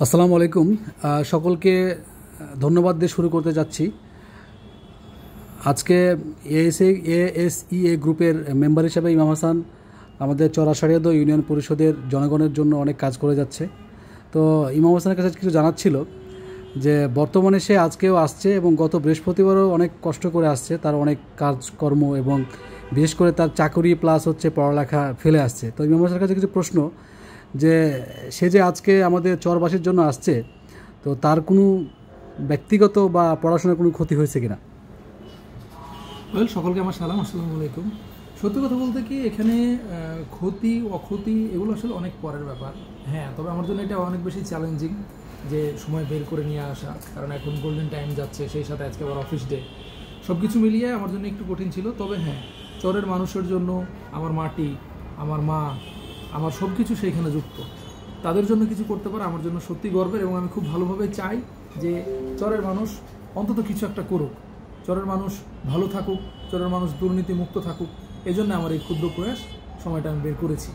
আসসালামু আলাইকুম। সকলকে ধন্যবাদ দিয়ে শুরু করতে যাচ্ছি। আজকে এএসইএ গ্রুপের মেম্বার হিসেবে ইমাম হাসান আমাদের চরাশারিয়াদ ইউনিয়ন পরিষদের জনগণের জন্য অনেক কাজ করে যাচ্ছে। তো ইমাম হাসানের কাছে কিছু জানার ছিল যে বর্তমানে সে আজকেও আসছে এবং গত বৃহস্পতিবারও অনেক কষ্ট করে আসছে, তার অনেক কাজকর্ম এবং বিশেষ করে তার চাকরি প্লাস হচ্ছে পড়ালেখা ফেলে আসছে। তো ইমাম হাসানের কাছে কিছু প্রশ্ন যে সে যে আজকে আমাদের চরবাসীর জন্য আসছে, তো তার কোনো ব্যক্তিগত বা পড়াশোনার কোনো ক্ষতি হয়েছে কিনা? সকলকে আমার সালাম, আসসালামু আলাইকুম। সত্যি কথা বলতে কি এখানে ক্ষতি অক্ষতি এগুলো আসলে অনেক পরের ব্যাপার। হ্যাঁ, তবে আমার জন্য এটা অনেক বেশি চ্যালেঞ্জিং যে সময় বের করে নিয়ে আসা, কারণ এখন গোল্ডেন টাইম যাচ্ছে, সেই সাথে আজকে আবার অফিস ডে, সব কিছু মিলিয়ে আমার জন্য একটু কঠিন ছিল। তবে হ্যাঁ, চরের মানুষের জন্য আমার মাটি, আমার মা, আমার সব কিছু সেইখানে যুক্ত, তাদের জন্য কিছু করতে পারে আমার জন্য সত্যি গর্বের, এবং আমি খুব ভালোভাবে চাই যে চরের মানুষ অন্তত কিছু একটা করুক, চরের মানুষ ভালো থাকুক, চরের মানুষ দুর্নীতি মুক্ত থাকুক। এই জন্য আমার এই ক্ষুদ্র প্রয়াস, সময়টা আমি বের করেছি।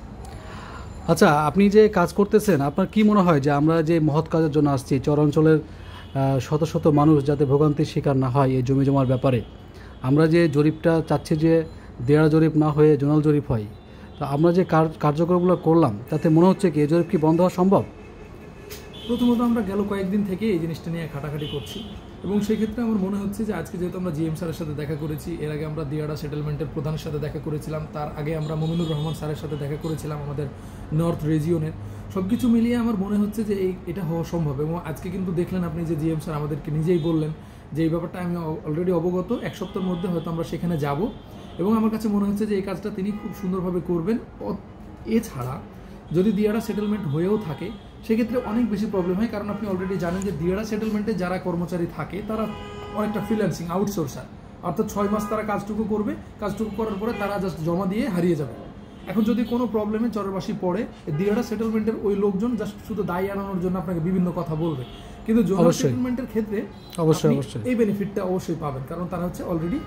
আচ্ছা, আপনি যে কাজ করতেছেন, আপনার কি মনে হয় যে আমরা যে মহৎ কাজের জন্য আসছি, চর অঞ্চলের শত শত মানুষ যাতে ভোগান্তির শিকার না হয় এই জমি জমার ব্যাপারে, আমরা যে জরিপটা চাচ্ছি যে দেড়া জরিপ না হয়ে জোনাল জরিপ হয়, তো আমরা যে কার্যক্রমগুলো করলাম তাতে মনে হচ্ছে কি এই জরিপ কি বন্ধ হওয়া সম্ভব? প্রথমত আমরা গেল কয়েকদিন থেকে এই জিনিসটা নিয়ে খাটাখাটি করছি, এবং সেক্ষেত্রে আমার মনে হচ্ছে যে আজকে যেহেতু আমরা জিএম স্যারের সাথে দেখা করেছি, এর আগে আমরা দিয়াড়া সেটেলমেন্টের প্রধানের সাথে দেখা করেছিলাম, তার আগে আমরা মমিনুর রহমান স্যারের সাথে দেখা করেছিলাম আমাদের নর্থ রিজিয়নের, সব কিছু মিলিয়ে আমার মনে হচ্ছে যে এটা হওয়া সম্ভব। এবং আজকে কিন্তু দেখলেন আপনি যে জিএম স্যার আমাদেরকে নিজেই বললেন যে এই ব্যাপারটা আমি অলরেডি অবগত, এক সপ্তাহের মধ্যে হয়তো আমরা সেখানে যাব, এবং আমার কাছে মনে হচ্ছে যে এই কাজটা তিনি খুব সুন্দরভাবে করবেন। এছাড়া যদি দিয়াড়া সেটেলমেন্ট হয়েও থাকে সেক্ষেত্রে অনেক বেশি প্রবলেম হয়, কারণ আপনি অলরেডি জানেন যে দিয়াড়া সেটেলমেন্টে যারা কর্মচারী থাকে তারা অনেকটা ফ্রিল্যান্সিং আউটসোর্সার, অর্থাৎ 6 মাস তারা কাজটুকু করবে, কাজটুকু করার পরে তারা জাস্ট জমা দিয়ে হারিয়ে যাবে। এখন যদি কোনো প্রবলেমে চরবাসী পড়ে, দিয়াড়া সেটেলমেন্টের ওই লোকজন জাস্ট শুধু দায় আনানোর জন্য আপনাকে বিভিন্ন কথা বলবে, কিন্তু জোনাল সেটেলমেন্টের ক্ষেত্রে অবশ্যই এই বেনিফিটটা অবশ্যই পাবেন, কারণ তারা হচ্ছে অলরেডি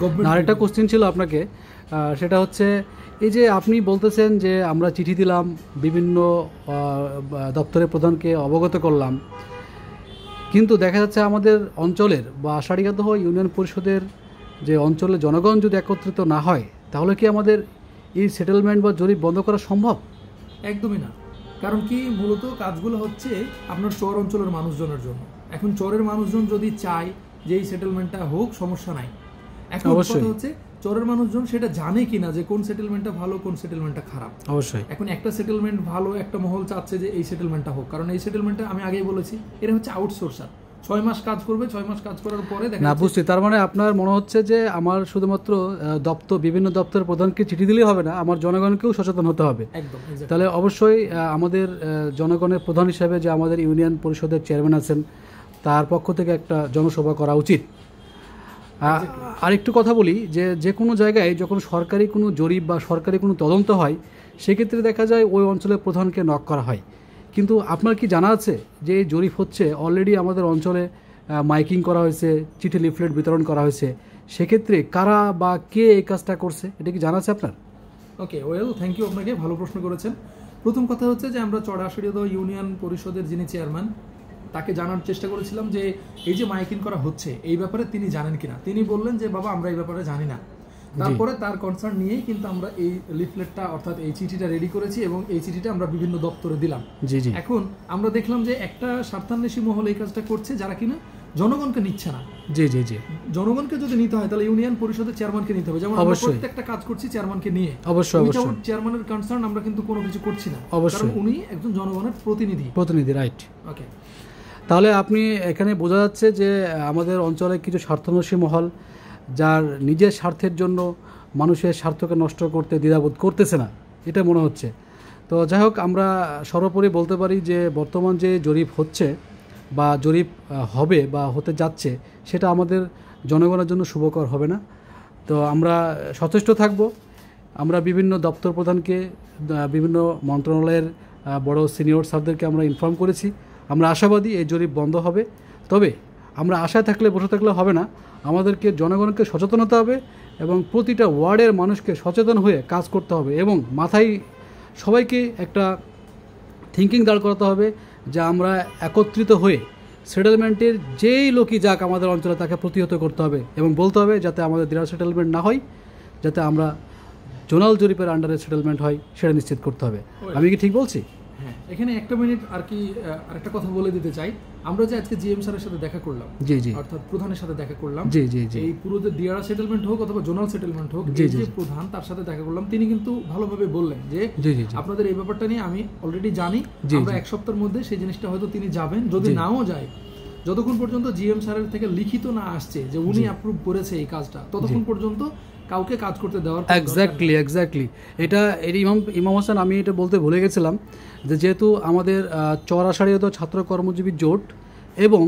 গভর্নমেন্ট। আর একটা কোশ্চেন ছিল আপনাকে, সেটা হচ্ছে এই যে আপনি বলতেছেন যে আমরা চিঠি দিলাম, বিভিন্ন দপ্তরের প্রধানকে অবগত করলাম, কিন্তু দেখা যাচ্ছে আমাদের অঞ্চলের বা আষাঢ়িয়াদহ ইউনিয়ন পরিষদের যে অঞ্চলের জনগণ যদি একত্রিত না হয়, তাহলে কি আমাদের এই সেটেলমেন্ট বা জরিপ বন্ধ করা সম্ভব? একদমই না, কারণ কি মূলত কাজগুলো হচ্ছে আপনার চর অঞ্চলের মানুষজনের জন্য। এখন চরের মানুষজন যদি চায় যে এই সেটেলমেন্টটা হোক, সমস্যা নাই। এখন কথা হচ্ছে চরের মানুষজন সেটা জানে কিনা যে কোন সেটেলমেন্টটা ভালো, কোন সেটেলমেন্টটা খারাপ। অবশ্যই এখন একটা সেটেলমেন্ট ভালো, একটা মহল চাচ্ছে যে এই সেটেলমেন্টটা হোক, কারণ এই সেটেলমেন্টটা আমি আগেই বলেছি এটা হচ্ছে আউটসোর্সার, 6 মাস কাজ করবে, 6 মাস কাজ করার পরে দেখা না বুঝছি। তার মানে আপনার মনে হচ্ছে যে আমার শুধুমাত্র বিভিন্ন দপ্তরের প্রধানকে চিঠি দিলেই হবে না, আমার জনগণকেও সচেতন হতে হবে। একদম। তাহলে অবশ্যই আমাদের জনগণের প্রধান হিসাবে যে আমাদের ইউনিয়ন পরিষদের চেয়ারম্যান আছেন, তার পক্ষ থেকে একটা জনসভা করা উচিত। আরেকটু কথা বলি যে কোনো জায়গায় যখন সরকারি কোনো জরিপ বা সরকারি কোনো তদন্ত হয়, সেক্ষেত্রে দেখা যায় ওই অঞ্চলের প্রধানকে নক করা হয়, কিন্তু আপনার কি জানা আছে যে এই জরিপ হচ্ছে অলরেডি আমাদের অঞ্চলে মাইকিং করা হয়েছে, চিঠি লিফলেট বিতরণ করা হয়েছে, সেক্ষেত্রে কারা বা কে এই কাজটা করছে এটা কি জানা আছে আপনার? ওকে, ওয়েল, থ্যাংক ইউ, আপনাকে ভালো প্রশ্ন করেছেন। প্রথম কথা হচ্ছে যে আমরা চড়াশাড়িয়াদ ইউনিয়ন পরিষদের যিনি চেয়ারম্যান, তাকে জানার চেষ্টা করেছিলাম যে এই যে মাইকিং করা হচ্ছে এই ব্যাপারে তিনি জানেন কিনা। তিনি বললেন যে বাবা আমরা এই ব্যাপারে জানি না। তারপরে তার কনসার্ন নিয়েই কিন্তু আমরা এই লিফলেটটা অর্থাৎ এই চিঠিটা রেডি করেছি, এবং এই চিঠিটা আমরা বিভিন্ন দপ্তরে দিলাম। এখন আমরা দেখলাম যে একটা স্বার্থান্বেষী মহল এই কাজটা করছে, যারা কিনা জনগণকে নিচ্ছে না। জনগণকে যদি নিতে হয় তাহলে ইউনিয়ন পরিষদের চেয়ারম্যানকে নিতে হবে, যেমন আমরা প্রত্যেকটা কাজ করছি চেয়ারম্যানকে নিয়ে। অবশ্যই চেয়ারম্যানের কনসার্ন আমরা কিন্তু কোনো কিছু করছি না, কারণ উনি একজন জনগণের প্রতিনিধি। রাইট। ওকে, তাহলে আপনি এখানে বোঝা যাচ্ছে যে আমাদের অঞ্চলে কিছু স্বার্থান্বেষী মহল যার নিজের স্বার্থের জন্য মানুষের স্বার্থকে নষ্ট করতে দ্বিধাবোধ করতেছে না, এটা মনে হচ্ছে। তো যাই হোক, আমরা সর্বোপরি বলতে পারি যে বর্তমান যে জরিপ হচ্ছে বা জরিপ হবে বা হতে যাচ্ছে, সেটা আমাদের জনগণের জন্য শুভকর হবে না। তো আমরা সচেষ্ট থাকব। আমরা বিভিন্ন দপ্তর প্রধানকে, বিভিন্ন মন্ত্রণালয়ের বড় সিনিয়র স্যারদেরকে আমরা ইনফর্ম করেছি। আমরা আশাবাদী এই জরিপ বন্ধ হবে। তবে আমরা আশায় থাকলে বসে থাকলে হবে না, আমাদেরকে জনগণকে সচেতন হতে হবে এবং প্রতিটা ওয়ার্ডের মানুষকে সচেতন হয়ে কাজ করতে হবে, এবং মাথায় সবাইকে একটা থিঙ্কিং দাঁড় করাতে হবে যে আমরা একত্রিত হয়ে সেটেলমেন্টের যেই লোকই যাক আমাদের অঞ্চলে তাকে প্রতিহত করতে হবে এবং বলতে হবে যাতে আমাদের দেয়ার সেটেলমেন্ট না হয়, যাতে আমরা জোনাল জরিপের আন্ডারে সেটেলমেন্ট হয় সেটা নিশ্চিত করতে হবে। আমি কি ঠিক বলছি? হ্যাঁ, এখানে একটা মিনিট আর কি আরেকটা কথা বলে দিতে চাই। আমরা যে আজকে জিএম স্যারের সাথে দেখা করলাম, জি জি, অর্থাৎ প্রধানের সাথে দেখা করলাম, জি জি জি, এই পুরো যে দিয়ারা সেটেলমেন্ট হোক অথবা জোনাল সেটেলমেন্ট হোক, জি, এই জি, যে প্রধান তার সাথে দেখা করলাম, তিনি কিন্তু ভালোভাবে বললেন যে জি জি জি, আপনাদের এই ব্যাপারটা নিয়ে আমি অলরেডি জানি, জি, আমরা জি। এক সপ্তাহের মধ্যে সেই জিনিসটা হয়তো তিনি যাবেন, যদি জি। নাও যায় যতক্ষণ পর্যন্ত জিএম স্যারের থেকে লিখিত না আসছে যে উনি অ্যাপ্রুভ করেছে এই কাজটা, ততক্ষণ পর্যন্ত কাউকে কাজ করতে দেওয়ার এক্স্যাক্টলি এটা ইমাম হোসেন, আমি এটা বলতে ভুলে গেছিলাম যে যেহেতু আমাদের চর-আষাঢ়িয়াদহ ছাত্র কর্মজীবী জোট এবং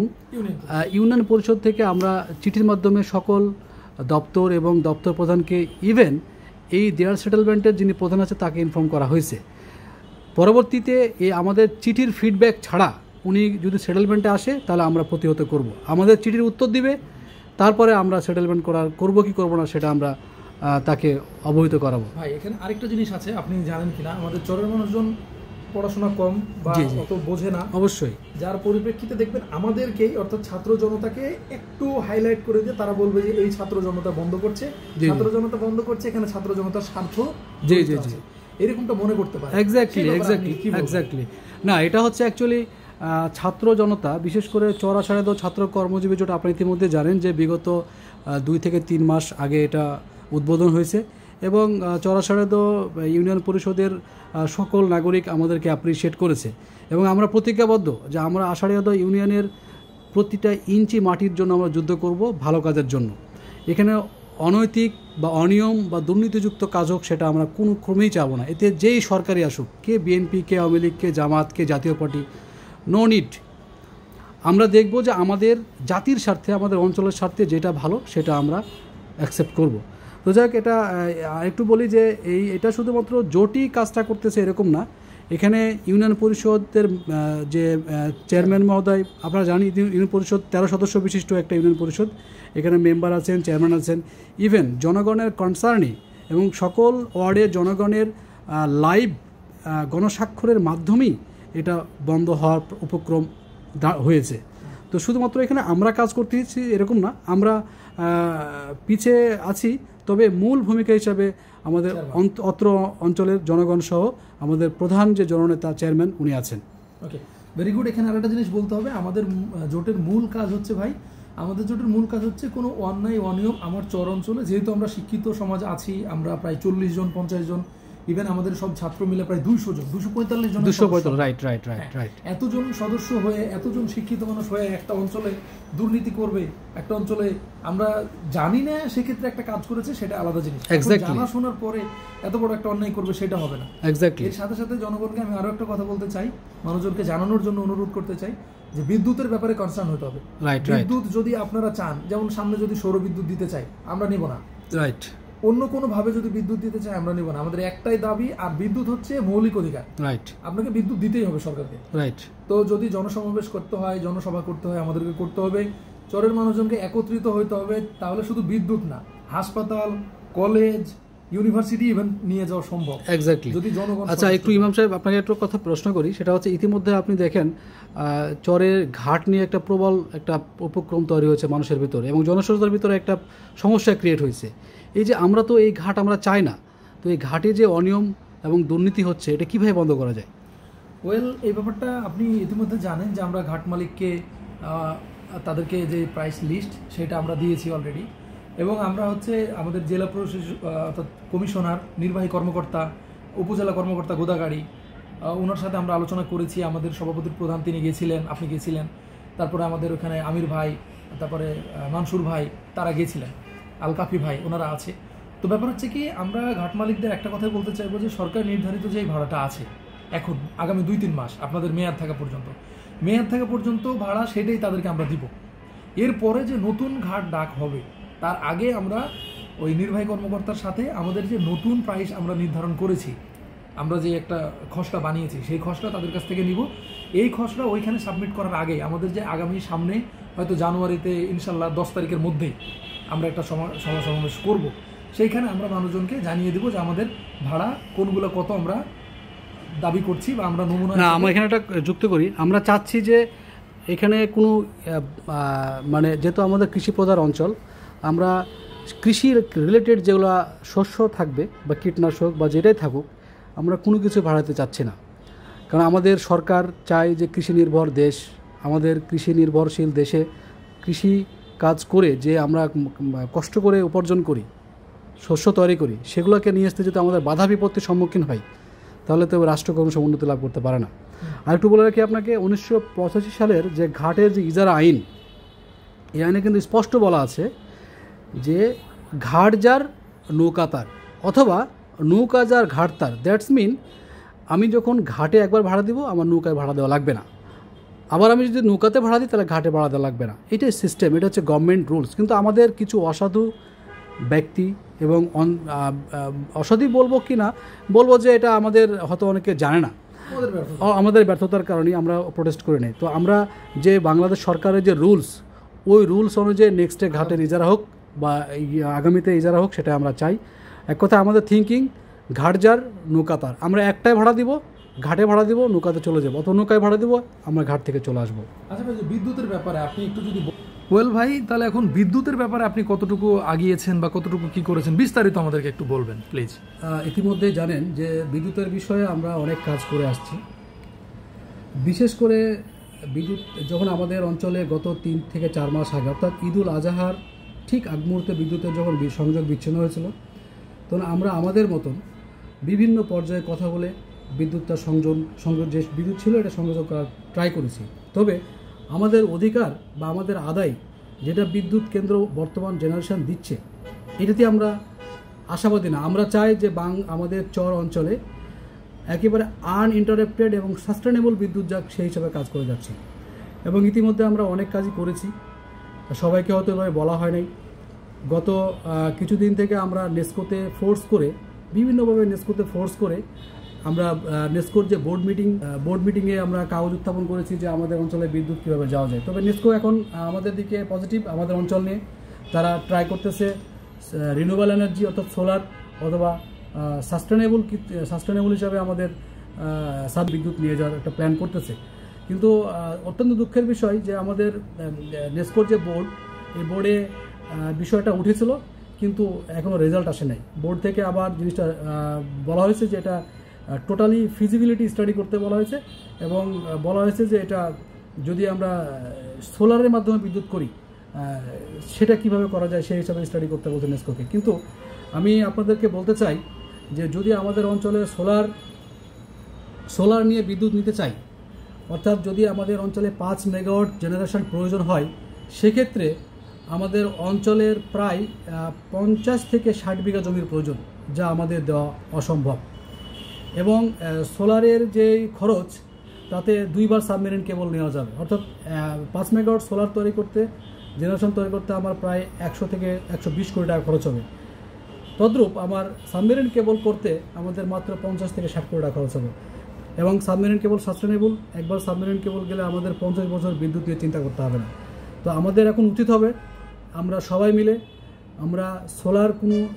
ইউনিয়ন পরিষদ থেকে আমরা চিঠির মাধ্যমে সকল দপ্তর এবং দপ্তর প্রধানকে ইভেন এই দেয়ার সেটেলমেন্টের যিনি প্রধান আছে তাকে ইনফর্ম করা হয়েছে। পরবর্তীতে এই আমাদের চিঠির ফিডব্যাক ছাড়া উনি যদি সেটেলমেন্টে আসে তাহলে আমরা প্রতিহত করব, আমাদের চিঠির উত্তর দিবে, তারপরে আমরা সেটেলমেন্ট করব কি করব না সেটা আমরা তাকে অবহিত করাবো। ভাই এখানে আরেকটা জিনিস আছে, আপনি জানেন কিনা, আমাদের চরের মানুষজন পড়াশোনা কম বা অত বোঝে না, অবশ্যই, যার পরিপ্রেক্ষিতে দেখবেন আমাদেরকে অর্থাৎ ছাত্র জনতাকে একটু হাইলাইট করে দিয়ে তারা বলবে যে এই ছাত্র জনতা বন্ধ করছে, ছাত্র জনতা বন্ধ করছে, এখানে ছাত্র জনতার স্বার্থ, জি জি জি, এরকমটা মনে করতে পারে। এক্স্যাক্টলি না, এটা হচ্ছে অ্যাকচুয়ালি ছাত্র জনতা, বিশেষ করে চর-আষাঢ়িয়াদহ ছাত্র কর্মজীবী জোট, আপনি ইতিমধ্যে জানেন যে বিগত 2 থেকে 3 মাস আগে এটা উদ্বোধন হয়েছে এবং চর-আষাঢ়িয়াদহ ইউনিয়ন পরিষদের সকল নাগরিক আমাদেরকে অ্যাপ্রিসিয়েট করেছে এবং আমরা প্রতিজ্ঞাবদ্ধ যে আমরা আষাঢ়িয়াদহ ইউনিয়নের প্রতিটা ইঞ্চি মাটির জন্য আমরা যুদ্ধ করব, ভালো কাজের জন্য। এখানে অনৈতিক বা অনিয়ম বা দুর্নীতিযুক্ত কাজ হোক সেটা আমরা কোনো ক্রমেই চাবো না। এতে যেই সরকারি আসুক, কে বিএনপি, কে আওয়ামী লীগ, কে জামাত, কে জাতীয় পার্টি, নো নিড। আমরা দেখব যে আমাদের জাতির স্বার্থে, আমাদের অঞ্চলের স্বার্থে যেটা ভালো সেটা আমরা অ্যাকসেপ্ট করব। তো যাক, এটা আরেকটু বলি যে এটা শুধুমাত্র জোটই কাজটা করতেছে এরকম না, এখানে ইউনিয়ন পরিষদের যে চেয়ারম্যান মহোদয়, আপনারা জানি ইউনিয়ন পরিষদ 13 সদস্য বিশিষ্ট একটা ইউনিয়ন পরিষদ, এখানে মেম্বার আছেন, চেয়ারম্যান আছেন, ইভেন জনগণের কনসার্নই এবং সকল ওয়ার্ডের জনগণের লাইভ গণস্বাক্ষরের মাধ্যমেই এটা বন্ধ হওয়ার উপক্রম হয়েছে। তো শুধুমাত্র এখানে আমরা কাজ করতেছি এরকম না, আমরা পিছিয়ে আছি, তবে মূল ভূমিকা হিসাবে আমাদের অত্র অঞ্চলের জনগণ সহ আমাদের প্রধান যে জননেতা চেয়ারম্যান উনি আছেন। ওকে, ভেরি গুড। এখানে আরেকটা জিনিস বলতে হবে, আমাদের জোটের মূল কাজ হচ্ছে ভাই, আমাদের জোটের মূল কাজ হচ্ছে কোনো অন্যায় অনিয়ম আমার চর অঞ্চলে, যেহেতু আমরা শিক্ষিত সমাজ আছি, আমরা প্রায় 40 জন 50 জন, ইভেন আমাদের সব ছাত্র মিলে প্রায় 200 জন, 245 জন, রাইট, এতজন সদস্য হয়ে, এতজন শিক্ষিত মানুষ হয়ে একটা অঞ্চলে দুর্নীতি করবে, একটা অঞ্চলে আমরা জানি না সেক্ষেত্রে একটা কাজ করেছে সেটা আলাদা জিনিস, জানা শোনার পরে এত বড় একটা অন্যায় করবে সেটা হবে না। এর সাথে সাথে জনগণকে আমি আরো একটা কথা বলতে চাই, মানুষজনকে জানানোর জন্য অনুরোধ করতে চাই যে বিদ্যুতের ব্যাপারে কনসার্ন হতে হবে। বিদ্যুৎ যদি আপনারা চান, যেমন সামনে যদি সৌর বিদ্যুৎ দিতে চাই আমরা নিব না, রাইট, অন্য কোনো ভাবে যদি বিদ্যুৎ দিতে চাই আমরা নিব না, আমাদের একটাই দাবি, আর বিদ্যুৎ হচ্ছে মৌলিক অধিকার, রাইট, আপনাকে বিদ্যুৎ দিতেই হবে সরকারকে, রাইট। তো যদি জনসমাবেশ করতে হয়, জনসভা করতে হয়, আমাদেরকে করতে হবে, চরের মানুষজনকে একত্রিত হইতে হবে, তাহলে শুধু বিদ্যুৎ না, হাসপাতাল, কলেজ, ইউনিভার্সিটি ইভেন নিয়ে যাওয়া সম্ভব। এক্স্যাক্টলি। যদি জনগণ, আচ্ছা একটু ইমাম সাহেব আপনাকে একটু কথা প্রশ্ন করি, সেটা হচ্ছে ইতিমধ্যে আপনি দেখেন চরের ঘাট নিয়ে একটা প্রবল একটা উপক্রম তৈরি হয়েছে মানুষের ভিতরে এবং জনস্রোতের ভিতরে একটা সমস্যা ক্রিয়েট হয়েছে। এই যে আমরা তো এই ঘাট আমরা চাই না, তো এই ঘাটে যে অনিয়ম এবং দুর্নীতি হচ্ছে এটা কীভাবে বন্ধ করা যায়? ওয়েল, এই ব্যাপারটা আপনি ইতিমধ্যে জানেন যে আমরা ঘাট মালিককে তাদেরকে যে প্রাইস লিস্ট সেটা আমরা দিয়েছি অলরেডি, এবং আমরা হচ্ছে আমাদের জেলা প্রশাসক অর্থাৎ কমিশনার, নির্বাহী কর্মকর্তা, উপজেলা কর্মকর্তা গোদাগাড়ি, ওনার সাথে আমরা আলোচনা করেছি, আমাদের সভাপতির প্রধান তিনি গিয়েছিলেন, আপনি গিয়েছিলেন, তারপরে আমাদের ওখানে আমির ভাই, তারপরে মানসুর ভাই, তারা গিয়েছিলেন, আল কাফি ভাই, ওনারা আছে। তো ব্যাপার হচ্ছে কি, আমরা ঘাট মালিকদের একটা কথাই বলতে চাইবো যে সরকার নির্ধারিত যে ভাড়াটা আছে এখন আগামী 2-3 মাস আপনাদের মেয়াদ থাকা পর্যন্ত ভাড়া সেটাই তাদেরকে আমরা দিব। এরপরে যে নতুন ঘাট ডাক হবে তার আগে আমরা ওই নির্বাহী কর্মকর্তার সাথে আমাদের যে নতুন প্রাইস আমরা নির্ধারণ করেছি, আমরা যে একটা খসড়া বানিয়েছি সেই খসড়া তাদের কাছ থেকে নিব। এই খসড়া ওইখানে সাবমিট করার আগে আমাদের যে আগামী সামনে হয়তো জানুয়ারিতে ইনশাল্লাহ 10 তারিখের মধ্যেই আমরা একটা সমাবেশ করব, সেইখানে আমরা মানুষজনকে জানিয়ে দেবো যে আমাদের ভাড়া কোনগুলো কত আমরা দাবি করছি বা আমরা নমুনা না, আমরা এখানে একটা যুক্ত করি। আমরা চাচ্ছি যে এখানে কোনো মানে যেহেতু আমাদের কৃষি প্রধান অঞ্চল, আমরা কৃষি রিলেটেড যেগুলো শস্য থাকবে বা কীটনাশক বা যেটাই থাকুক, আমরা কোনো কিছু বাড়াতে চাচ্ছি না। কারণ আমাদের সরকার চায় যে কৃষি নির্ভর দেশ, আমাদের কৃষি নির্ভরশীল দেশে কৃষি কাজ করে যে আমরা কষ্ট করে উপার্জন করি, শস্য তৈরি করি, সেগুলোকে নিয়ে আসতে যদি আমাদের বাধা বিপত্তির সম্মুখীন হয়, তাহলে তো রাষ্ট্র ক্রমশ উন্নতি লাভ করতে পারে না। আর একটু বলে রাখি আপনাকে, 1985 সালের যে ঘাটের যে ইজারা আইন, এই আইনে কিন্তু স্পষ্ট বলা আছে যে ঘাট যার নৌকা তার, অথবা নৌকা যার ঘাট তার। দ্যাটস মিন আমি যখন ঘাটে একবার ভাড়া দিব, আমার নৌকায় ভাড়া দেওয়া লাগবে না। আবার আমি যদি নৌকাতে ভাড়া দিই, তাহলে ঘাটে ভাড়া দেওয়া লাগবে না। এটাই সিস্টেম, এটা হচ্ছে গভর্নমেন্ট রুলস। কিন্তু আমাদের কিছু অসাধু ব্যক্তি এবং অসাধু বলবো কি না, বলবো যে এটা আমাদের হয়তো অনেকে জানে না, আমাদের ব্যর্থতার কারণেই আমরা প্রোটেস্ট করে নেই। তো আমরা যে বাংলাদেশ সরকারের যে রুলস, ওই রুলস অনুযায়ী নেক্সটে ঘাটের ইজারা হোক বা আগামীতে ইজারা হোক, সেটা আমরা চাই। এক কথা আমাদের থিঙ্কিং, ঘাট যার নৌকা তার। আমরা একটাই ভাড়া দিব, ঘাটে ভাড়া দিব, নৌকাতে চলে যাবো, অত নৌকায় ভাড়া দিব, আমরা ঘাট থেকে চলে আসবো। আচ্ছা ভাই, বিদ্যুতের ব্যাপারে আপনি একটু যদি ওয়েল ভাই, তাহলে এখন বিদ্যুতের ব্যাপারে আপনি কতটুকু আগিয়েছেন বা কতটুকু কি করেছেন বিস্তারিত আমাদেরকে একটু বলবেন প্লিজ। ইতিমধ্যে জানেন যে বিদ্যুতের বিষয়ে আমরা অনেক কাজ করে আসছি। বিশেষ করে বিদ্যুৎ যখন আমাদের অঞ্চলে গত 3 থেকে 4 মাস আগে, অর্থাৎ ঈদুল আজহার ঠিক আগ মুহূর্তে বিদ্যুতের যখন সংযোগ বিচ্ছিন্ন হয়েছিল, তখন আমরা আমাদের মতন বিভিন্ন পর্যায়ে কথা বলে বিদ্যুৎটা সংযোগ যে বিদ্যুৎ ছিল এটা সংযোগ করার ট্রাই করেছি। তবে আমাদের অধিকার বা আমাদের আদায় যেটা বিদ্যুৎ কেন্দ্র বর্তমান জেনারেশন দিচ্ছে, এটাতে আমরা আশাবাদী না। আমরা চাই যে আমাদের চর অঞ্চলে একেবারে আনইন্টারাপ্টেড এবং সাস্টেনেবল বিদ্যুৎ যাক, সেই হিসাবে কাজ করে যাচ্ছি। এবং ইতিমধ্যে আমরা অনেক কাজই করেছি, সবাইকে হয়তো এভাবে বলা হয় নাই। গত কিছুদিন থেকে আমরা নেসকোতে ফোর্স করে, বিভিন্নভাবে নেসকোতে ফোর্স করে আমরা নেসকোর যে বোর্ড মিটিংয়ে আমরা কাগজ উত্থাপন করেছি যে আমাদের অঞ্চলে বিদ্যুৎ কীভাবে যাওয়া যায়। তবে নেসকো এখন আমাদের দিকে পজিটিভ, আমাদের অঞ্চল নিয়ে তারা ট্রাই করতেছে রিনিউয়েবল এনার্জি অর্থাৎ সোলার অথবা সাস্টেনেবল হিসাবে আমাদের বিদ্যুৎ নিয়ে যাওয়ার একটা প্ল্যান করতেছে। কিন্তু অত্যন্ত দুঃখের বিষয় যে আমাদের নেসকোর যে বোর্ড, এই বোর্ডে বিষয়টা উঠেছিল কিন্তু এখনও রেজাল্ট আসে নাই। বোর্ড থেকে আবার জিনিসটা বলা হয়েছে যে এটা টোটালি ফিজিবিলিটি স্টাডি করতে বলা হয়েছে, এবং বলা হয়েছে যে এটা যদি আমরা সোলারের মাধ্যমে বিদ্যুৎ করি, সেটা কিভাবে করা যায় সেই হিসাবে স্টাডি করতে বলছে নেসকোকে। কিন্তু আমি আপনাদেরকে বলতে চাই যে যদি আমাদের অঞ্চলে সোলার নিয়ে বিদ্যুৎ নিতে চাই, অর্থাৎ যদি আমাদের অঞ্চলে 5 মেগাওয়াট জেনারেশন প্রয়োজন হয়, সেক্ষেত্রে আমাদের অঞ্চলের প্রায় 50 থেকে 60 বিঘা জমির প্রয়োজন, যা আমাদের দেওয়া অসম্ভব। এবং সোলারের যে খরচ, তাতে 2বার সাবমেরিন কেবল নেওয়া যাবে। অর্থাৎ 5 মেগাওয়াট সোলার জেনারেশন তৈরি করতে আমার প্রায় 100 থেকে 120 কোটি টাকা খরচ হবে। তদ্রূপ আমার সাবমেরিন কেবল করতে আমাদের মাত্র 50 থেকে 60 কোটি টাকা খরচ হবে। এবং সাবমেরিন কেবল সাস্টেনেবল, একবার সাবমেরিন কেবল গেলে আমাদের 50 বছর বিদ্যুৎ নিয়ে চিন্তা করতে হবে না। তো আমাদের এখন উচিত হবে আমরা সবাই মিলে, আমরা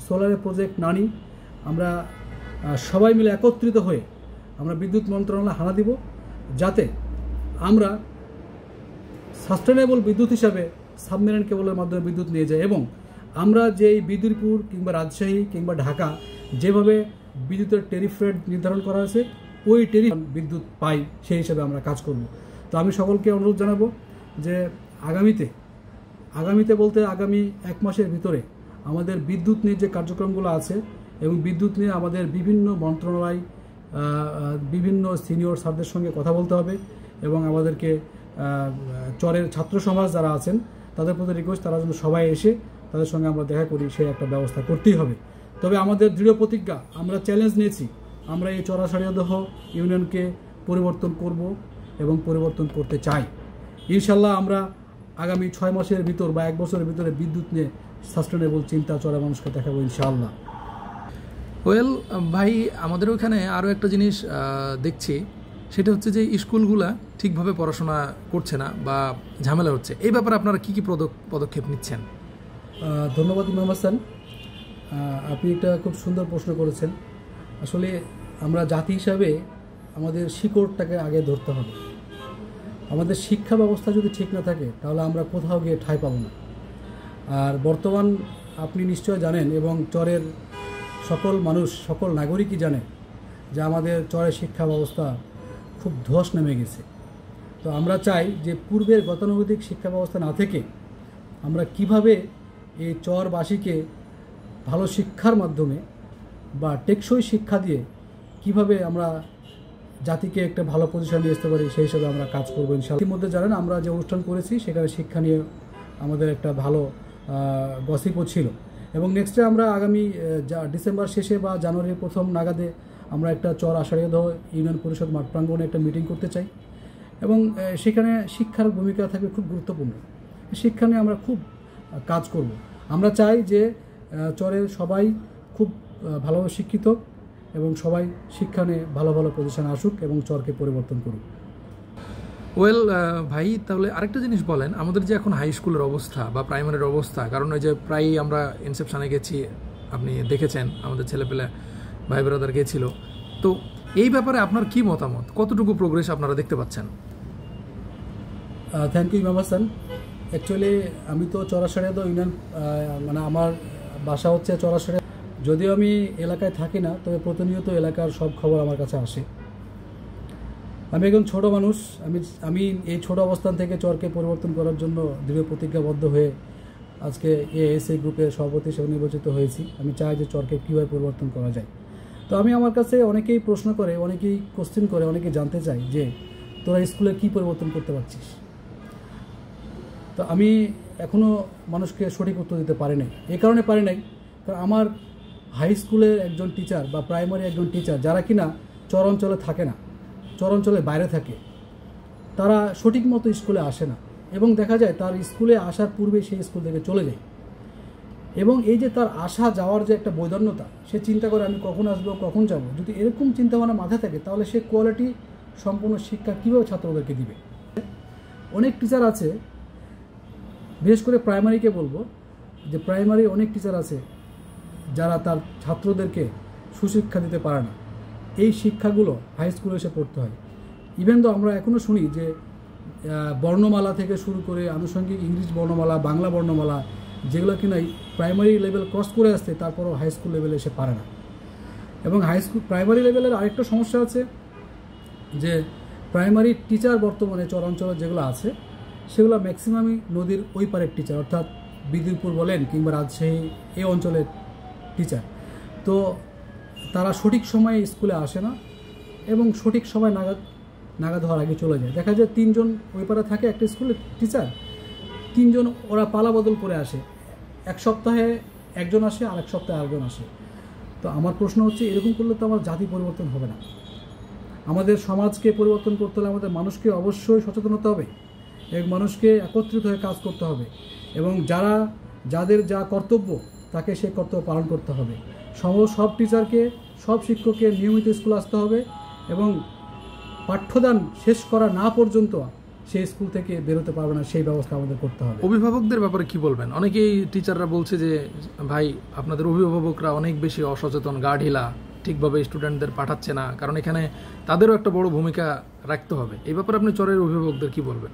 সোলারের প্রজেক্ট না নিই, আমরা সবাই মিলে একত্রিত হয়ে আমরা বিদ্যুৎ মন্ত্রণালয়ে হানা দিব, যাতে আমরা সাস্টেনেবল বিদ্যুৎ হিসাবে সাবমেরিন কেবলের মাধ্যমে বিদ্যুৎ নিয়ে যাই। এবং আমরা যেই বিদুরপুর কিংবা রাজশাহী কিংবা ঢাকা যেভাবে বিদ্যুতের ট্যারিফ রেট নির্ধারণ করা হয়েছে, ওই ট্যারিফ বিদ্যুৎ পাই, সেই হিসাবে আমরা কাজ করব। তো আমি সকলকে অনুরোধ জানাবো যে আগামীতে বলতে আগামী 1 মাসের ভিতরে আমাদের বিদ্যুৎ নিয়ে যে কার্যক্রমগুলো আছে এবং বিদ্যুৎ নিয়ে আমাদের বিভিন্ন মন্ত্রণালয়, বিভিন্ন সিনিয়র স্যারদের সঙ্গে কথা বলতে হবে, এবং আমাদেরকে চরের ছাত্র সমাজ যারা আছেন তাদের প্রতি রিকোয়েস্ট, তারা যেন সবাই এসে তাদের সঙ্গে আমরা দেখা করি, সেই একটা ব্যবস্থা করতেই হবে। তবে আমাদের দৃঢ় প্রতিজ্ঞা, আমরা চ্যালেঞ্জ নিয়েছি, আমরা এই চরাসারিয়াদহ ইউনিয়নকে পরিবর্তন করব এবং পরিবর্তন করতে চাই। ইনশাল্লাহ আমরা আগামী 6 মাসের ভিতর বা 1 বছরের ভিতরে বিদ্যুৎ নিয়ে সাস্টেনেবল চিন্তা চরা মানুষকে দেখাবো ইনশাআল্লাহ। ওয়েল ভাই, আমাদের ওখানে আরও একটা জিনিস দেখছি, সেটা হচ্ছে যে স্কুলগুলা ঠিকভাবে পড়াশোনা করছে না বা ঝামেলা হচ্ছে। এই ব্যাপারে আপনারা কী কী পদক্ষেপ নিচ্ছেন? ধন্যবাদ ইমাম হাসান, আপনি একটা খুব সুন্দর প্রশ্ন করেছেন। আসলে আমরা জাতি হিসাবে আমাদের শিকড়টাকে আগে ধরতে হবে। আমাদের শিক্ষা ব্যবস্থা যদি ঠিক না থাকে তাহলে আমরা কোথাও গিয়ে ঠাঁই পাবো না। আর বর্তমান আপনি নিশ্চয় জানেন এবং চরের সকল মানুষ, সকল নাগরিকই জানে যে আমাদের চরের শিক্ষা ব্যবস্থা খুব ধস নেমে গেছে। তো আমরা চাই যে পূর্বের গতানুগতিক শিক্ষা ব্যবস্থা না থেকে আমরা কিভাবে এই চরবাসীকে ভালো শিক্ষার মাধ্যমে বা টেকসই শিক্ষা দিয়ে কিভাবে আমরা জাতিকে একটা ভালো পজিশন নিয়ে আসতে পারি, সেই হিসাবে আমরা কাজ করবো ইনশাআল্লাহ। ইতিমধ্যে জানেন আমরা যে অনুষ্ঠান করেছি সেখানে শিক্ষা নিয়ে আমাদের একটা ভালো গসিপও ছিল এবং নেক্সটে আমরা আগামী ডিসেম্বর শেষে বা জানুয়ারির প্রথম নাগাদে আমরা একটা চর আষাঢ়িয়াদহ ইউনিয়ন পরিষদ মাঠ প্রাঙ্গণে একটা মিটিং করতে চাই এবং সেখানে শিক্ষার ভূমিকা থাকবে খুব গুরুত্বপূর্ণ। শিক্ষা নিয়ে আমরা খুব কাজ করব। আমরা চাই যে চরের সবাই খুব ভালোভাবে শিক্ষিত এবং সবাই শিক্ষা নিয়ে ভালো ভালো পজিশনে আসুক এবং চরকে পরিবর্তন করুক। ওয়েল ভাই, তাহলে আরেকটা জিনিস বলেন, আমাদের যে এখন হাই স্কুলের অবস্থা বা প্রাইমারির অবস্থা, কারণ ওই যে প্রায়ই আমরা ইনসেপশনে গেছি, আপনি দেখেছেন আমাদের ছেলেপেলে ভাই ব্রাদার গিয়েছিল, তো এই ব্যাপারে আপনার কি মতামত, কতটুকু প্রোগ্রেস আপনারা দেখতে পাচ্ছেন? থ্যাংক ইউ ইমাম হাসান। অ্যাকচুয়ালি আমি তো চরাশাড়িয়াদহ ইউনিয়ন, মানে আমার বাসা হচ্ছে চরাশাড়িয়া। যদিও আমি এলাকায় থাকি না, তবে প্রতিনিয়ত এলাকার সব খবর আমার কাছে আসে। আমি একজন ছোট মানুষ, আমি এই ছোট অবস্থান থেকে চরকে পরিবর্তন করার জন্য দৃঢ় প্রতিজ্ঞাবদ্ধ হয়ে আজকে এএসএ গ্রুপের সভাপতি হিসেবে নির্বাচিত হয়েছি। আমি চাই যে চরকে কীভাবে পরিবর্তন করা যায়। তো আমার কাছে অনেকেই প্রশ্ন করে, অনেকেই কোশ্চেন করে, অনেকেই জানতে চাই যে তোরা স্কুলে কী পরিবর্তন করতে পারছিস। তো আমি এখনও মানুষকে সঠিক উত্তর দিতে পারি নাই। এই কারণে পারি নাই কারণ আমার হাই স্কুলের একজন টিচার বা প্রাইমারি একজন টিচার যারা কিনা চর অঞ্চলে থাকে না, চর অঞ্চলের বাইরে থাকে, তারা সঠিক মতো স্কুলে আসে না এবং দেখা যায় তার স্কুলে আসার পূর্বেই সেই স্কুল থেকে চলে যায় এবং এই যে তার আসা যাওয়ার যে একটা বৈধন্যতা, সে চিন্তা করে আমি কখন আসবো, কখন যাব। যদি এরকম চিন্তাভাবনা মাথায় থাকে তাহলে সে কোয়ালিটি সম্পূর্ণ শিক্ষা কীভাবে ছাত্রদেরকে দিবে। অনেক টিচার আছে, বিশেষ করে প্রাইমারিকে বলবো যে প্রাইমারি অনেক টিচার আছে যারা তার ছাত্রদেরকে সুশিক্ষা দিতে পারে না। এই শিক্ষাগুলো হাই স্কুলে এসে পড়তে হয়। ইভেন তো আমরা এখনও শুনি যে বর্ণমালা থেকে শুরু করে আনুষঙ্গিক ইংলিশ বর্ণমালা, বাংলা বর্ণমালা, যেগুলো কিনা প্রাইমারি লেভেল ক্রস করে আসছে, তারপরও হাই স্কুল লেভেলে এসে পারে না। এবং প্রাইমারি লেভেলের আরেকটা সমস্যা আছে যে প্রাইমারি টিচার বর্তমানে চরাঞ্চলে যেগুলো আছে সেগুলো ম্যাক্সিমামই নদীর ওই পারের টিচার, অর্থাৎ বিদুরপুর বলেন কিংবা রাজশাহী এই অঞ্চলের টিচার। তো তারা সঠিক সময়ে স্কুলে আসে না এবং সঠিক সময় নাগাদ হওয়ার আগে চলে যায়। দেখা যায় 3 জন ওই পারে থাকে একটা স্কুলের টিচার, 3 জন ওরা পালা বদল করে আসে। এক সপ্তাহে একজন আসে, আরেক সপ্তাহে আরেকজন আসে। তো আমার প্রশ্ন হচ্ছে, এরকম করলে তো আমার জাতি পরিবর্তন হবে না। আমাদের সমাজকে পরিবর্তন করতে হলে আমাদের মানুষকে অবশ্যই সচেতন হতে হবে এবং মানুষকে একত্রিত হয়ে কাজ করতে হবে এবং যাদের যা কর্তব্য তাকে সেই কর্তব্য পালন করতে হবে। সব টিচারকে, সব শিক্ষককে নিয়মিত স্কুল আসতে হবে এবং পাঠ্যদান শেষ করা না পর্যন্ত সেই স্কুল থেকে বেরোতে পারবে না, সেই ব্যবস্থা আমাদের করতে হবে। অভিভাবকদের ব্যাপারে কি বলবেন? অনেকেই টিচাররা বলছে যে ভাই আপনাদের অভিভাবকরা অনেক বেশি অসচেতন, গা ঢিলা, ঠিকভাবে স্টুডেন্টদের পাঠাচ্ছে না, কারণ এখানে তাদেরও একটা বড় ভূমিকা রাখতে হবে। এই ব্যাপারে আপনি চরের অভিভাবকদের কি বলবেন?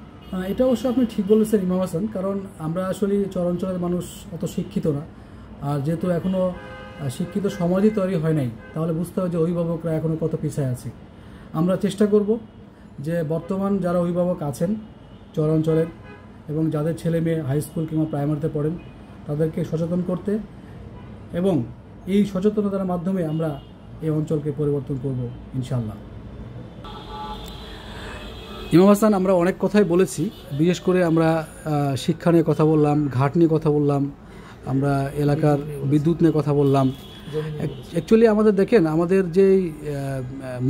এটা অবশ্য আপনি ঠিক বলেছেন ইমাম হাসান, কারণ আমরা আসলে চরাঞ্চলের মানুষ অত শিক্ষিত না। আর যেহেতু এখনও শিক্ষিত সমাজই তৈরি হয় নাই, তাহলে বুঝতে হবে যে অভিভাবকরা এখনও কত পিছায় আছে। আমরা চেষ্টা করব যে বর্তমান যারা অভিভাবক আছেন চরাঞ্চলের এবং যাদের ছেলে মেয়ে হাই স্কুল কিংবা প্রাইমারিতে পড়েন তাদেরকে সচেতন করতে এবং এই সচেতনতার মাধ্যমে আমরা এই অঞ্চলকে পরিবর্তন করব ইনশাআল্লাহ। ইমাম হাসান, আমরা অনেক কথাই বলেছি, বিশেষ করে আমরা শিক্ষা নিয়ে কথা বললাম, ঘাট নিয়ে কথা বললাম, আমরা এলাকার বিদ্যুৎ নিয়ে কথা বললাম। অ্যাকচুয়ালি আমাদের দেখেন, আমাদের যে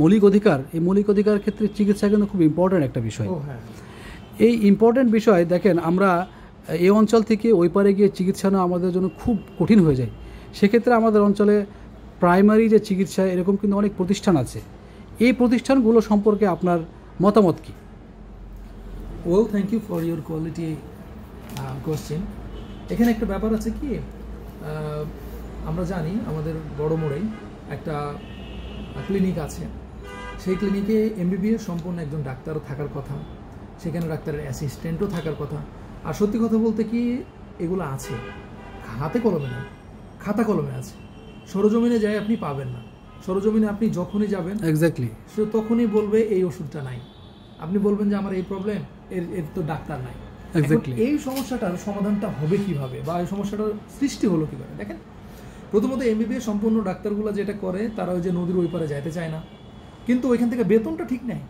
মৌলিক অধিকার, এই মৌলিক অধিকার ক্ষেত্রে চিকিৎসা কিন্তু খুব ইম্পর্ট্যান্ট একটা বিষয়। এই ইম্পর্ট্যান্ট বিষয় দেখেন, আমরা এই অঞ্চল থেকে ওই পারে গিয়ে চিকিৎসা নেওয়া আমাদের জন্য খুব কঠিন হয়ে যায়। সেক্ষেত্রে আমাদের অঞ্চলে প্রাইমারি যে চিকিৎসা, এরকম কিন্তু অনেক প্রতিষ্ঠান আছে। এই প্রতিষ্ঠানগুলো সম্পর্কে আপনার মতামত কী? Well, thank you for your quality question. এখানে একটা ব্যাপার আছে কি, আমরা জানি আমাদের বড় মোড়েই একটা ক্লিনিক আছে, সেই ক্লিনিকে এমবিবিএস সম্পূর্ণ একজন ডাক্তারও থাকার কথা, সেখানে ডাক্তারের অ্যাসিস্ট্যান্টও থাকার কথা। আর সত্যি কথা বলতে কি, এগুলো আছে, হাতে কলমে না, খাতা কলমে আছে। সরজমিনে যাই আপনি পাবেন না। সরজমিনে আপনি যখনই যাবেন এক্স্যাক্টলি সে তখনই বলবে এই ওষুধটা নাই। আপনি বলবেন যে আমার এই প্রবলেম, এর তো ডাক্তার নাই। এক্স্যাক্টলি এই সমস্যাটার সমাধানটা হবে কিভাবে, বা এই সমস্যাটার সৃষ্টি হলো কিভাবে? দেখেন, প্রথমত এমবিবিএস সম্পূর্ণ ডাক্তারগুলো যেটা করে, তারা ওই যে নদীর ওই পারে যাইতে চায় না, কিন্তু ওইখান থেকে বেতনটা ঠিক নেয়।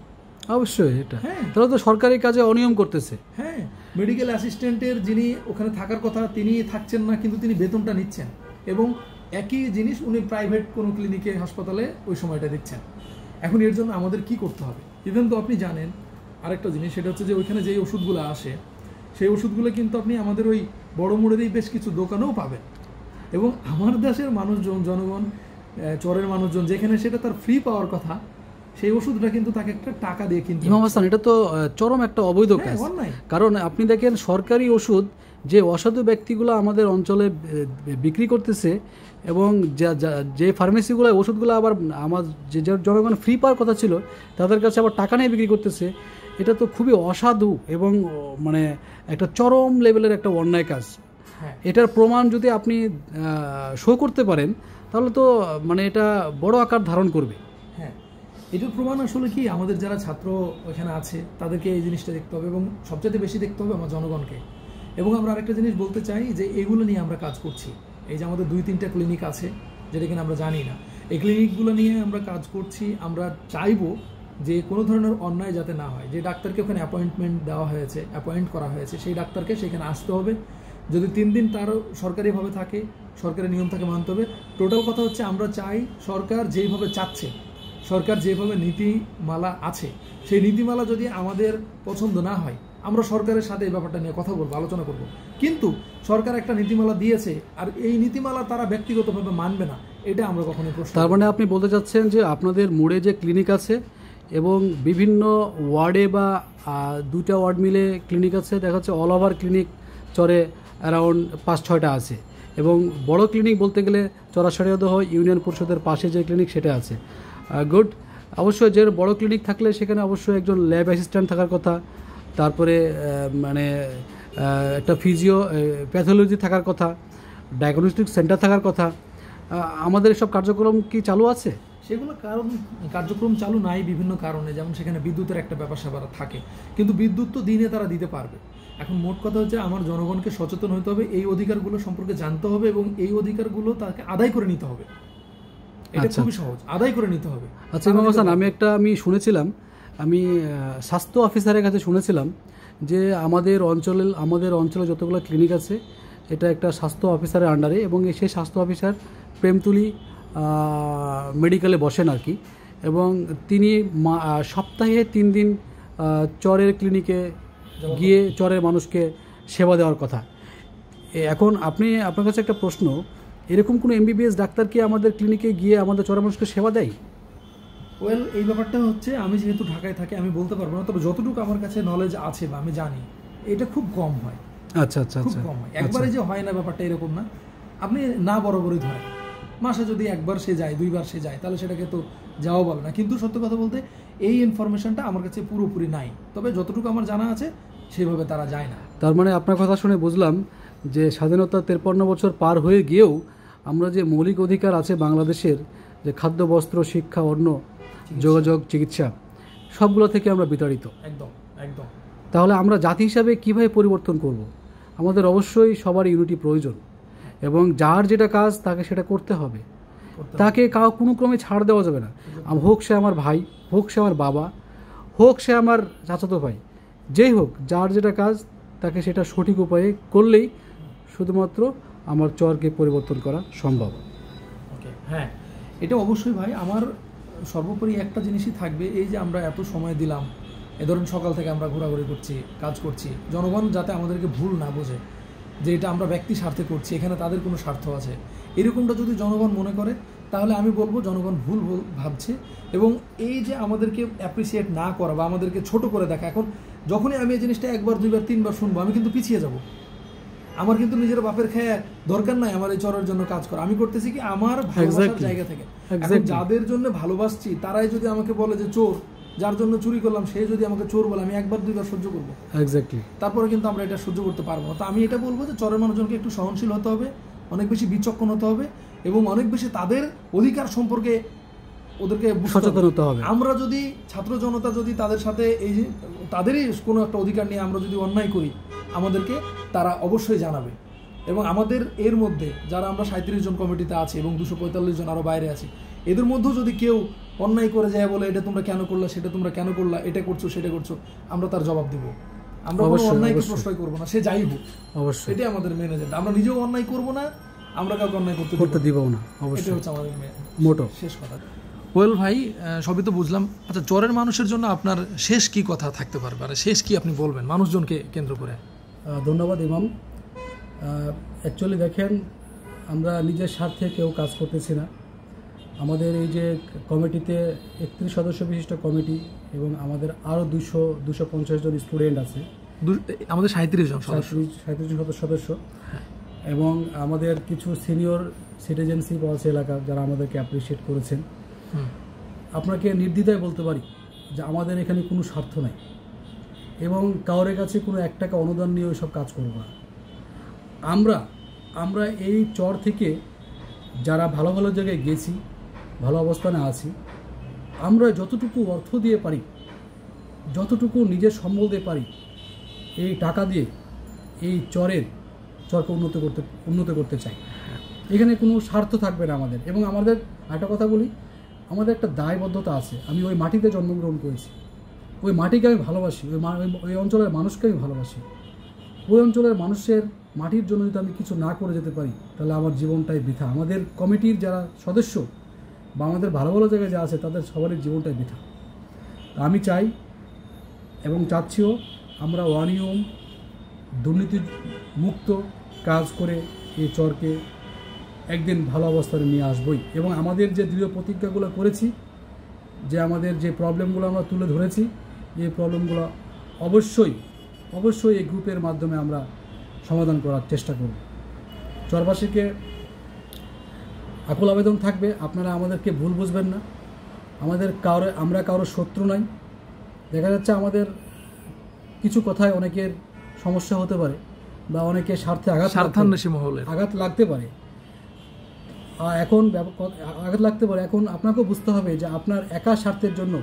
অবশ্যই এটা হ্যাঁ, তাহলে তো সরকারি কাজে অনিয়ম করতেছে। হ্যাঁ, মেডিকেল অ্যাসিস্ট্যান্টের যিনি ওখানে থাকার কথা তিনি থাকছেন না, কিন্তু তিনি বেতনটা নিচ্ছেন, এবং একই জিনিস উনি প্রাইভেট কোনো ক্লিনিকে হাসপাতালে ওই সময়টা দিচ্ছেন। এখন এর জন্য আমাদের কি করতে হবে? ইভেন তো আপনি জানেন আরেকটা জিনিস, সেটা হচ্ছে যে ওইখানে যেই ওষুধগুলো আসে, সেই ওষুধগুলো কিন্তু আপনি আমাদের ওই বড় মোড়েরই বেশ কিছু দোকানেও পাবেন। এবং আমার দেশের মানুষজন, জনগণ, চরের মানুষজন যেখানে সেটা তার ফ্রি পাওয়ার কথা, সেই ওষুধটা কিন্তু তাকে একটা টাকা দিয়ে কিনতে ইমাম হাসান, এটা তো চরম একটা অবৈধ কাজ। অন্যায়। কারণ আপনি দেখেন সরকারি ওষুধ যে অসাধু ব্যক্তিগুলো আমাদের অঞ্চলে বিক্রি করতেছে, এবং যে ফার্মেসিগুলো ওষুধগুলো আবার আমার যে জনগণ ফ্রি পাওয়ার কথা ছিল তাদের কাছে আবার টাকা নিয়ে বিক্রি করতেছে, এটা তো খুবই অসাধু এবং মানে একটা চরম লেভেলের একটা অন্যায় কাজ। হ্যাঁ, এটার প্রমাণ যদি আপনি শো করতে পারেন তাহলে তো মানে এটা বড় আকার ধারণ করবে। হ্যাঁ, এটার প্রমাণ আসলে কি, আমাদের যারা ছাত্র ওখানে আছে তাদেরকে এই জিনিসটা দেখতে হবে, এবং সবচেয়ে বেশি দেখতে হবে আমার জনগণকে। এবং আমরা আরেকটা জিনিস বলতে চাই যে এগুলো নিয়ে আমরা কাজ করছি। এই যে আমাদের 2-3টা ক্লিনিক আছে যেটা কিনা আমরা জানি না, এই ক্লিনিকগুলো নিয়ে আমরা কাজ করছি। আমরা চাইবো যে কোনো ধরনের অন্যায় যাতে না হয়। যে ডাক্তারকে ওখানে অ্যাপয়েন্ট করা হয়েছে, সেই ডাক্তারকে সেখানে আসতে হবে। যদি 3 দিন তার সরকারিভাবে থাকে, সরকারি নিয়ম থাকে মানতে হবে। টোটাল কথা হচ্ছে আমরা চাই সরকার যেইভাবে চাচ্ছে, সরকার যেভাবে নীতিমালা আছে, সেই নীতিমালা যদি আমাদের পছন্দ না হয়, আমরা সরকারের সাথে এই ব্যাপারটা নিয়ে কথা বলবো, আলোচনা করব। কিন্তু সরকার একটা নীতিমালা দিয়েছে আর এই নীতিমালা তারা ব্যক্তিগতভাবে মানবে না, এটা আমরা কখনোই প্রশ্ন। তার মানে আপনি বলতে চাচ্ছেন যে আপনাদের মোড়ে যে ক্লিনিক আছে এবং বিভিন্ন ওয়ার্ডে বা 2টা ওয়ার্ড মিলে ক্লিনিক আছে, দেখা যাচ্ছে অল ওভার ক্লিনিক চরে অ্যারাউন্ড 5-6টা আছে, এবং বড় ক্লিনিক বলতে গেলে চরাশাড়িয়াদহ ইউনিয়ন পরিষদের পাশে যে ক্লিনিক সেটা আছে। গুড। অবশ্যই যে বড় ক্লিনিক থাকলে সেখানে অবশ্যই একজন ল্যাব অ্যাসিস্ট্যান্ট থাকার কথা, তারপরে মানে একটা ফিজিও প্যাথোলজি থাকার কথা, ডায়াগনস্টিক সেন্টার থাকার কথা। আমাদের সব কার্যক্রম কি চালু আছে? সেগুলো কার্যক্রম চালু নাই বিভিন্ন কারণে, যেমন সেখানে বিদ্যুতের একটা ব্যাপার স্যাপার থাকে, কিন্তু বিদ্যুৎ তো দিনে তারা দিতে পারবে। এখন মোট কথা হচ্ছে আমার জনগণকে সচেতন হতে হবে, এই অধিকারগুলো সম্পর্কে জানতে হবে, এবং এই অধিকারগুলো তাকে আদায় করে নিতে হবে। এটা খুবই সহজ, আদায় করে নিতে হবে। আচ্ছা ইমাম হাসান, আমি শুনেছিলাম, আমি স্বাস্থ্য অফিসারের কাছে শুনেছিলাম যে আমাদের অঞ্চলে যতগুলো ক্লিনিক আছে এটা একটা স্বাস্থ্য অফিসারের আন্ডারে, এবং সেই স্বাস্থ্য অফিসার প্রেমতুলি মেডিকেলে বসেন আর কি, এবং তিনি সপ্তাহে 3 দিন চরের ক্লিনিকে গিয়ে চরের মানুষকে সেবা দেওয়ার কথা। এখন আপনার কাছে একটা প্রশ্ন, এরকম কোনো এমবিবিএস ডাক্তার কি আমাদের ক্লিনিকে গিয়ে আমাদের চরের মানুষকে সেবা দেয়? ওয়েল, এই ব্যাপারটা হচ্ছে আমি যেহেতু ঢাকায় থাকি আমি বলতে পারবো না, তবে যতটুকু আমার কাছে নলেজ আছে বা আমি জানি, এটা খুব কম হয়। আচ্ছা আচ্ছা খুব আচ্ছা কম হয়, একবারে যে হয় না ব্যাপারটা এরকম না। আপনি না বরাবরই ধরেন, মাসে যদি 1বার সে যায়, 2বার সে যায়, তাহলে সেটাকে তো যাওয়া বলে না। কিন্তু সত্য কথা বলতে এই ইনফরমেশনটা আমার কাছে পুরোপুরি নাই, তবে যতটুকু আমার জানা আছে সেভাবে তারা যায় না। তার মানে আপনার কথা শুনে বুঝলাম যে স্বাধীনতা 53 বছর পার হয়ে গিয়েও আমরা যে মৌলিক অধিকার আছে বাংলাদেশের, যে খাদ্য, বস্ত্র, শিক্ষা, অন্ন, যোগাযোগ, চিকিৎসা, সবগুলো থেকে আমরা বিতাড়িত। একদম একদম। তাহলে আমরা জাতি হিসাবে কিভাবে পরিবর্তন করব? আমাদের অবশ্যই সবার ইউনিটি প্রয়োজন, এবং যার যেটা কাজ তাকে সেটা করতে হবে। তাকে কোনো ক্রমে ছাড় দেওয়া যাবে না। হোক সে আমার ভাই, হোক সে আমার বাবা, হোক সে আমার চাচাতো ভাই, যেই হোক, যার যেটা কাজ তাকে সেটা সঠিক উপায়ে করলেই শুধুমাত্র আমার চরকে পরিবর্তন করা সম্ভব। ওকে, হ্যাঁ, এটা অবশ্যই ভাই। আমার সর্বোপরি একটা জিনিসই থাকবে, এই যে আমরা এত সময় দিলাম, এ ধরুন সকাল থেকে আমরা ঘোরাঘুরি করছি, কাজ করছি, জনগণ যাতে আমাদেরকে ভুল না বোঝে যে এটা আমরা ব্যক্তি স্বার্থে করছি, এখানে তাদের কোনো স্বার্থ আছে, এরকমটা যদি জনগণ মনে করে তাহলে আমি বলবো জনগণ ভুল ভাবছে। এবং এই যে আমাদেরকে অ্যাপ্রিসিয়েট না করা বা আমাদেরকে ছোট করে দেখা, এখন যখনই আমি এই জিনিসটা 1বার 2বার 3বার শুনবো, আমি কিন্তু পিছিয়ে যাব। আমার কিন্তু নিজের বাপের খেয়ে দরকার নাই আমার এই চরের জন্য কাজ করা, আমি করতেছি কি আমার ভালোবাসার Exactly. জায়গা থেকে। এখন Exactly. যাদের জন্য ভালোবাসছি তারাই যদি আমাকে বলে যে চোর, যার জন্য চুরি করলাম সে যদি আমাকে চোর বলে, আমি একবার দুইবার সহ্য করবো, এক্স্যাক্টলি। তারপরে কিন্তু আমরা এটা সহ্য করতে পারবো না। তো আমি এটা বলবো যে চরের মানুষজনকে একটু সহনশীল হতে হবে, অনেক বেশি বিচক্ষণ হতে হবে এবং অনেক বেশি তাদের অধিকার সম্পর্কে ওদেরকে বুঝতে হবে। সচেতন হতে হবে। আমরা যদি ছাত্র জনতা যদি তাদের সাথে এই যে তাদেরই কোনো একটা অধিকার নিয়ে আমরা যদি অন্যায় করি, আমাদেরকে তারা অবশ্যই জানাবে। এবং আমাদের এর মধ্যে যারা আমরা 37 জন কমিটিতে আছি এবং 245 জন আরও বাইরে আছি, এদের মধ্যেও যদি কেউ অন্যায় করে যায় বলে এটা তোমরা কেন করলা, সেটা তোমরা কেন করলা, এটা করছো সেটা করছো, আমরা তার জবাব দিব। আমরা কোনো অবশ্যই, অন্যায়কে অবশ্যই। প্রশ্রয় করবো না, সে যাই হোক। অবশ্যই এটাই আমাদের মেন এজেন্ডা। আমরা নিজেও অন্যায় করবো না, আমরা কাউকে অন্যায় করতে করতে দিব দিব না, না। এটা অবশ্যই হচ্ছে আমাদের মোটো। শেষ কথা। ওয়েল ভাই, সবই তো বুঝলাম। আচ্ছা, চরের মানুষের জন্য আপনার শেষ কি কথা থাকতে পারবে, আর শেষ কি আপনি বলবেন মানুষজনকে কেন্দ্র করে? ধন্যবাদ ইমাম। অ্যাকচুয়ালি দেখেন, আমরা নিজের স্বার্থে কেউ কাজ করতেছি না। আমাদের এই যে কমিটিতে 31 সদস্য বিশিষ্ট কমিটি এবং আমাদের আরও 250 জন স্টুডেন্ট আছে, আমাদের 37 জন সদস্য। 37 জন সদস্য, এবং আমাদের কিছু সিনিয়র সিটিজেনশিপ আছে এলাকার যারা আমাদেরকে অ্যাপ্রিসিয়েট করেছেন। আপনাকে নির্দ্বিধায় বলতে পারি যে আমাদের এখানে কোনো স্বার্থ নাই এবং কারোর কাছে কোনো 1 টাকা অনুদান নিয়ে ওইসব কাজ করব না। আমরা এই চর থেকে যারা ভালো ভালো জায়গায় গেছি, ভালো অবস্থানে আছি, আমরা যতটুকু অর্থ দিয়ে পারি, যতটুকু নিজের সম্বল দিয়ে পারি, এই টাকা দিয়ে এই চরকে উন্নত করতে চাই। এখানে কোনো স্বার্থ থাকবে না আমাদের। এবং আমাদের একটা কথা বলি, আমাদের একটা দায়বদ্ধতা আছে। আমি ওই মাটিতে জন্মগ্রহণ করেছি, ওই মাটিকে আমি ভালোবাসি, ওই অঞ্চলের মানুষকে আমি ভালোবাসি। ওই অঞ্চলের মানুষের মাটির জন্য যদি আমি কিছু না করে যেতে পারি, তাহলে আমার জীবনটাই বৃথা। আমাদের কমিটির যারা সদস্য বা আমাদের ভালো ভালো জায়গায় যা আছে, তাদের সবারই জীবনটাই বৃথা। আমি চাই এবং চাচ্ছিও আমরা অনিয়ম দুর্নীতি মুক্ত কাজ করে এই চরকে একদিন ভালো অবস্থানে নিয়ে আসবই। এবং আমাদের যে দৃঢ় প্রতিজ্ঞাগুলো করেছি, যে আমাদের যে প্রবলেমগুলো আমরা তুলে ধরেছি, এই প্রবলেমগুলো অবশ্যই এই গ্রুপের মাধ্যমে আমরা সমাধান করার চেষ্টা করব। চরবাসীকে আকুল আবেদন থাকবে, আপনারা আমাদেরকে ভুল বুঝবেন না। আমরা কারো শত্রু নাই। দেখা যাচ্ছে আমাদের কিছু কথায় অনেকের সমস্যা হতে পারে বা অনেকের স্বার্থে আঘাত লাগতে পারে। এখন আপনাকেও বুঝতে হবে যে আপনার একা স্বার্থের জন্য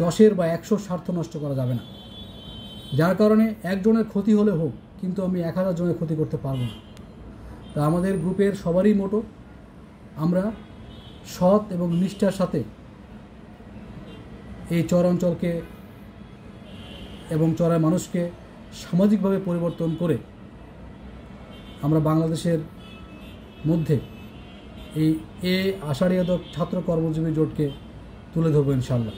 10 বা 100 স্বার্থ নষ্ট করা যাবে না। যার কারণে একজনের ক্ষতি হলে হোক, কিন্তু আমি 1000 জনের ক্ষতি করতে পারবো না। তা আমাদের গ্রুপের সবারই মোটো, আমরা সৎ এবং নিষ্ঠার সাথে এই চর অঞ্চলকে এবং চরের মানুষকে সামাজিকভাবে পরিবর্তন করে আমরা বাংলাদেশের মধ্যে এই আষাঢ়ী ছাত্র কর্মজীবী জোটকে তুলে ধরবো ইনশাল্লাহ।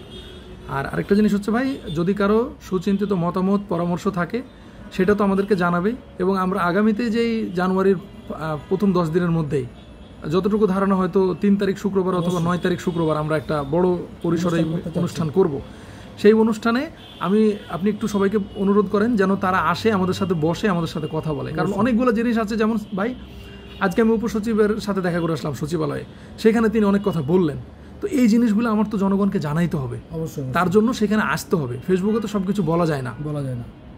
আর আরেকটা জিনিস হচ্ছে ভাই, যদি কারো সুচিন্তিত মতামত পরামর্শ থাকে, সেটা তো আমাদেরকে জানাবে। এবং আমরা আগামীতে যেই জানুয়ারির প্রথম 10 দিনের মধ্যেই যতটুকু ধারণা, হয়তো 3 তারিখ শুক্রবার অথবা 9 তারিখ শুক্রবার আমরা একটা বড় পরিসরে অনুষ্ঠান করব। সেই অনুষ্ঠানে আপনি একটু সবাইকে অনুরোধ করেন যেন তারা আসে, আমাদের সাথে বসে, আমাদের সাথে কথা বলে। কারণ অনেকগুলো জিনিস আছে, যেমন ভাই আজকে আমি উপসচিবের সাথে দেখা করে আসলাম সচিবালয়ে, সেখানে তিনি অনেক কথা বললেন। তো এই জিনিসগুলো আমার তো জনগণকে জানাইতে হবে, অবশ্যই। তার জন্য সেখানে আসতে হবে। ফেসবুকে তো সবকিছু বলা যায় না।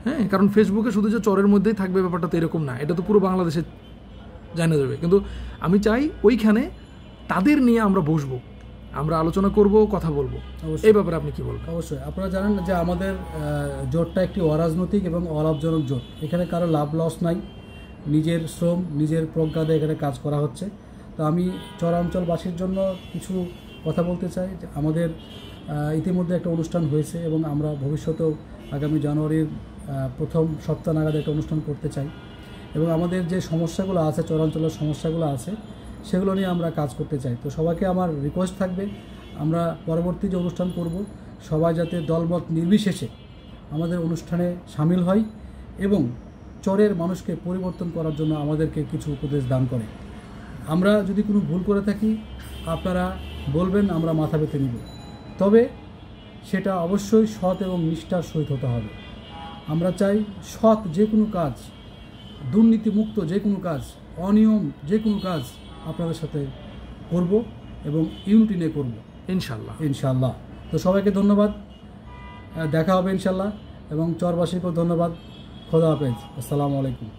হ্যাঁ, কারণ ফেসবুকে শুধু যে চরের মধ্যেই থাকবে ব্যাপারটা তো এরকম না, এটা তো পুরো বাংলাদেশে জানা যাবে। কিন্তু আমি চাই ওইখানে তাদের নিয়ে আমরা বসবো, আমরা আলোচনা করব, কথা বলবো। এই ব্যাপারে আপনি কি বলবেন? অবশ্যই। আপনারা জানেন যে আমাদের জোটটা একটি অরাজনৈতিক এবং অলাভজনক জোট। এখানে কারো লাভ লস নাই, নিজের শ্রম নিজের প্রজ্ঞা দিয়ে এখানে কাজ করা হচ্ছে। তো আমি চরাঞ্চলবাসীর জন্য কিছু কথা বলতে চাই যে আমাদের ইতিমধ্যে একটা অনুষ্ঠান হয়েছে এবং আমরা ভবিষ্যতেও আগামী জানুয়ারির প্রথম সপ্তাহ নাগাদ একটা অনুষ্ঠান করতে চাই। এবং আমাদের যে সমস্যাগুলো আছে, চরাঞ্চলের সমস্যাগুলো আছে, সেগুলো নিয়ে আমরা কাজ করতে চাই। তো সবাইকে আমার রিকোয়েস্ট থাকবে, আমরা পরবর্তী যে অনুষ্ঠান করব, সবাই যাতে দলমত নির্বিশেষে আমাদের অনুষ্ঠানে সামিল হয় এবং চরের মানুষকে পরিবর্তন করার জন্য আমাদেরকে কিছু উপদেশ দান করে। আমরা যদি কোনো ভুল করে থাকি, আপনারা বলবেন, আমরা মাথা পেতে নিব। তবে সেটা অবশ্যই সৎ এবং নিষ্ঠার সহিত হতে হবে। আমরা চাই সৎ যে কোনো কাজ, দুর্নীতিমুক্ত যে কোনো কাজ অনিয়ম যে কোনো কাজ আপনাদের সাথে করব এবং ইউনিটি নিয়ে করব ইনশাল্লাহ। ইনশাআল্লাহ। তো সবাইকে ধন্যবাদ, দেখা হবে ইনশাআল্লাহ, এবং চরবাসীকেও ধন্যবাদ। খোদা হাফেজ, আসসালামু আলাইকুম।